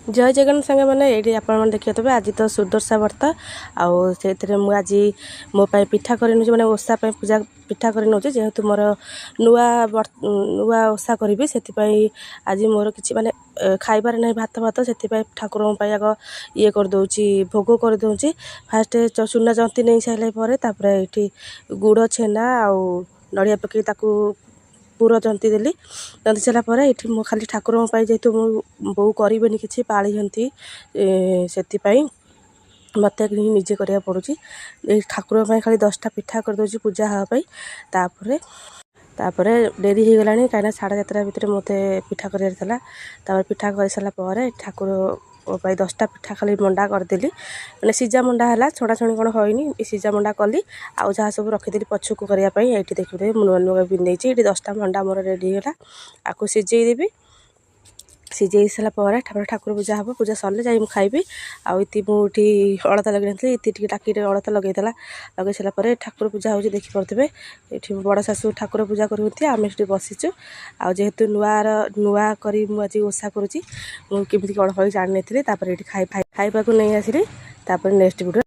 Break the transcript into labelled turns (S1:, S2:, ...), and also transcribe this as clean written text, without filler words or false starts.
S1: जय जगन्नाथ सांगे मैंने ये आपने देखिए आज तो सुदर्शा व्रत आउ आज मो पिठा कर मैंने ओषा पूजा पिठा कर नौ जेहेतु मोर नुआ नुआ ओषा करी से आज मोर कि माने खाइबार नहीं भात भात से ठाकुर आग ये करदे भोग करदे फास्ट चूना जंती नहीं सारे ये गुड़ छेना आउ नड़िया पकई पूरा जंती देली जंती सारापर ये मो खाली ठाकुर जेहेतु मो बो करेनि कि पाली से मत निजे करा पड़ुची ठाकुर खाली 10टा पिठा करदे पूजा हाँपाई तापर डेरी हो गला कहीं 7:30 भितर मत पिठा कर पिठा कर सारापर ठाकुर 10टा पिठा खाली मंडा करदेली मैंने सीजा मंडा है छड़ा छड़ी कौन होनी सीजा मंडा कली आउ जहाँ सब रखीदी पछुक करने ये देखिए नुआ नुआ पिंधे ये 10टा मंडा मोर रेडी है आपको सिझेदेवी सीझे सारापर ठाकुर पूजा हम पूजा सरले जाई खाइबी आती मुझे अलता लगे नी ये टाकी अलता लगेला लगे सारापर ठाकुर पूजा हो देखिपे ये बड़ शाशु ठाकुर पूजा करते आम ये बसीचु जेहेतु नुआ करी आज ओषा करुँची मुझे कौन हो जानी ये खाइबा नहीं आसली नेक्स्ट वीडियो।